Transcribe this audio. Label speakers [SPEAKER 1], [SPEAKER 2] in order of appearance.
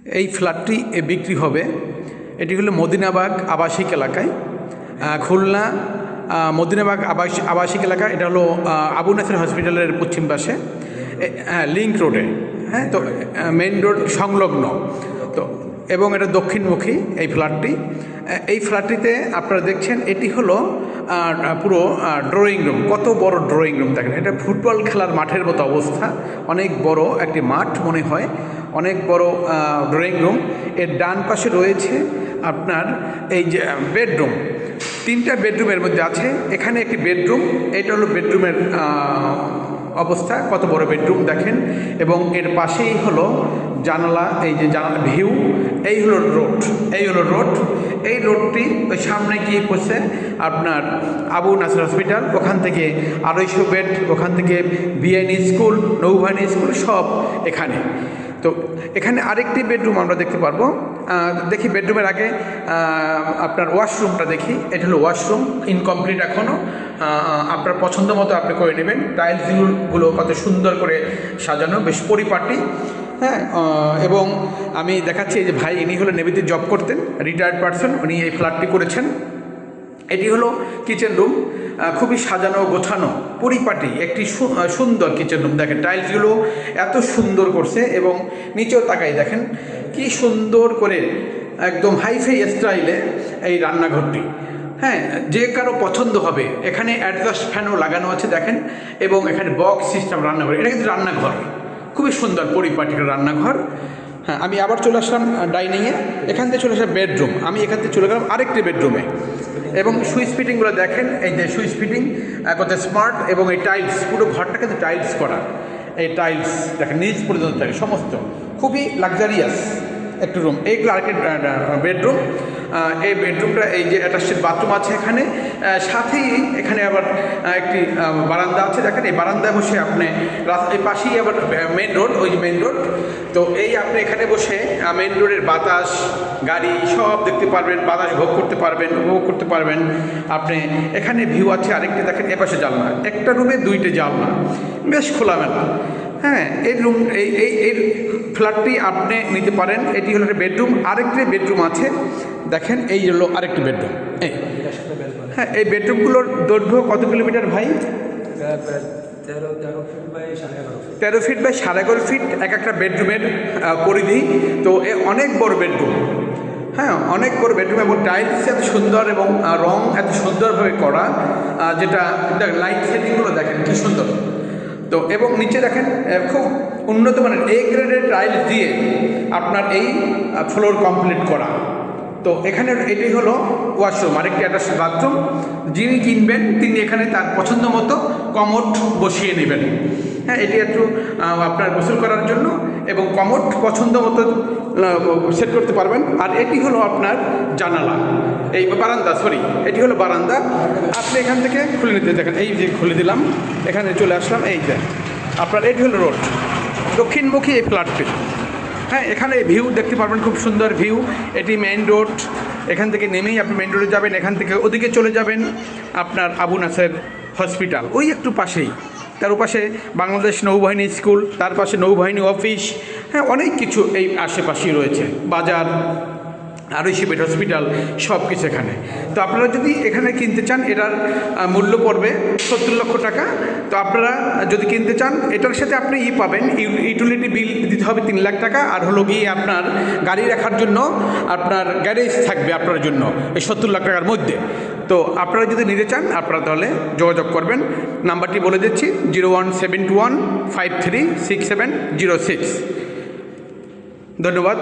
[SPEAKER 1] এই ফ্ল্যাটটি বিক্রি হবে। এটি হলো মদিনাবাগ আবাসিক এলাকায়, খুলনা মদিনাবাগ আবাসিক এলাকা। এটা হলো আবু নাসের হসপিটালের পশ্চিম পাশে, হ্যাঁ, লিঙ্ক রোডে, হ্যাঁ। তো মেইন রোড সংলগ্ন তো, এবং এটা দক্ষিণমুখী এই ফ্ল্যাটটি। এই ফ্ল্যাটটিতে আপনারা দেখছেন এটি হলো পুরো ড্রয়িং রুম। কত বড় ড্রয়িং রুম দেখেন, এটা ফুটবল খেলার মাঠের মতো অবস্থা। অনেক বড় একটি মাঠ মনে হয়, অনেক বড় ড্রয়িং রুম। এর ডান পাশে রয়েছে আপনার এই যে বেডরুম, 3টা বেডরুমের মধ্যে আছে। এখানে একটি বেডরুম, এটা হলো বেডরুমের অবস্থা, কত বড় বেডরুম দেখেন। এবং এর পাশেই হলো জানালা, এই যে জানালা ভিউ। এই হলো রোড, এই হলো রোড। এই রোডটি ওই সামনে গিয়ে পড়ছে আপনার আবু নাসের হসপিটাল। ওখান থেকে 250 বেড, ওখান থেকে বিআইনি স্কুল, নৌবাহিনী স্কুল সব এখানে। তো এখানে আরেকটি বেডরুম আমরা দেখতে পারবো। দেখি বেডরুমের আগে আপনার ওয়াশরুমটা দেখি। এটা হলো ওয়াশরুম, ইনকমপ্লিট এখনও। আপনার পছন্দ মতো আপনি করে নেবেন। টাইলসগুলো কত সুন্দর করে সাজানো, বেশ পরিপাটি, হ্যাঁ। এবং আমি দেখাচ্ছি এই যে ভাই, ইনি হলো নেভিতে জব করতেন, রিটায়ার্ড পারসন, উনি এই ফ্ল্যাটটি করেছেন। এটি হলো কিচেন রুম, খুবই সাজানো গোছানো পরিপাটি একটি সুন্দর কিচেন রুম। দেখেন টাইলসগুলো এত সুন্দর করছে, এবং নিচেও তাকাই দেখেন কি সুন্দর করে একদম হাইফাই স্টাইলে এই রান্নাঘরটি, হ্যাঁ, যে কারো পছন্দ হবে। এখানে অ্যাডজাস্ট ফ্যানও লাগানো আছে দেখেন, এবং এখানে বক্স সিস্টেম রান্নাঘর। এটা কিন্তু রান্নাঘর, খুবই সুন্দর পরিপাটি রান্নাঘর। হ্যাঁ, আমি আবার চলে আসলাম ডাইনিংয়ে। এখান থেকে চলে আসলাম বেডরুম। আমি এখান থেকে চলে গেলাম আরেকটি বেডরুমে, এবং সুইচ ফিটিংগুলো দেখেন। এই যে সুইচ ফিটিং কত স্মার্ট, এবং এই টাইলস, পুরো ঘরটা কিন্তু টাইলস করা। এই টাইলস দেখেন নিচ পর্যন্ত থাকে সমস্ত, খুবই লাক্সারিয়াস একটু রুম। এইগুলো আরেকটি বেডরুম। এই বেডরুমটা, এই যে অ্যাটাচড বাথরুম আছে এখানে, সাথেই এখানে আবার একটি বারান্দা আছে দেখেন। এই বারান্দায় বসে আপনি এই পাশেই আবার মেন রোড, ওই যে মেন রোড। তো এই আপনি এখানে বসে মেন রোডের বাতাস, গাড়ি সব দেখতে পারবেন, বাতাস ভোগ করতে পারবেন, উপভোগ করতে পারবেন আপনি। এখানে ভিউ আছে আরেকটি দেখেন, এপাশে জানলা, একটা রুমে 2টে জানলা, বেশ খোলামেলা, হ্যাঁ। এই রুম, এই ফ্ল্যাটটি আপনি নিতে পারেন। এটি হলো একটা বেডরুম। আরেকটি বেডরুম আছে দেখেন, এই হলো আরেকটি বেডরুম। হ্যাঁ, এই বেডরুমগুলোর দৈর্ঘ্য কত কিলোমিটার ভাই? 13 ফিট বাই 11.5 ফিট এক একটা বেডরুমের পরিধি। তো অনেক বড় বেডরুম, হ্যাঁ, অনেক বড় বেডরুম। এবং টাইলস এত সুন্দর, এবং রং এত সুন্দরভাবে করা, যেটা দেখেন লাইট সেটিংগুলো দেখেন কী সুন্দর। তো এবং নিচে দেখেন খুব উন্নত মানের A গ্রেডের টাইলস দিয়ে আপনার এই ফ্লোর কমপ্লিট করা। তো এখানে এটি হলো ওয়াশরুম, আরেকটি অ্যাটাচ বাথরুম। যিনি কিনবেন তিনি এখানে তার পছন্দ মতো কমোড বসিয়ে নেবেন, হ্যাঁ। এটি একটু আপনার গোসল করার জন্য, এবং কমোড পছন্দ মতো সেট করতে পারবেন। আর এটি হলো আপনার জানালা, এই বারান্দা, সরি, এটি হলো বারান্দা। আপনি এখান থেকে খুলে নিতে দেখেন, এই যে খুলে দিলাম, এখানে চলে আসলাম। এই যে আপনার এটি হলো রোড, দক্ষিণমুখী এই ফ্ল্যাটটি, হ্যাঁ। এখানে ভিউ দেখতে পারবেন, খুব সুন্দর ভিউ। এটি মেইন রোড, এখান থেকে নেমেই আপনি মেইন রোডে যাবেন। এখান থেকে ওদিকে চলে যাবেন আপনার আবু নাসের হসপিটাল, ওই একটু পাশেই। তার পাশে বাংলাদেশ নৌবাহিনী স্কুল, তার পাশে নৌবাহিনী অফিস, হ্যাঁ, অনেক কিছু এই আশেপাশেই রয়েছে, বাজার, 250 বেড হসপিটাল, সব কিছু এখানে। তো আপনারা যদি এখানে কিনতে চান, এটার মূল্য পড়বে 70 লক্ষ টাকা। তো আপনারা যদি কিনতে চান, এটার সাথে আপনি পাবেন, ইউটিলিটি বিল দিতে হবে 3 লাখ টাকা। আর হলো গিয়ে আপনার গাড়ি রাখার জন্য আপনার গ্যারেজ থাকবে আপনার জন্য এই 70 লাখ টাকার মধ্যে। তো আপনারা যদি নিতে চান, আপনারা তাহলে যোগাযোগ করবেন। নাম্বারটি বলে দিচ্ছি, 01721536706। ধন্যবাদ।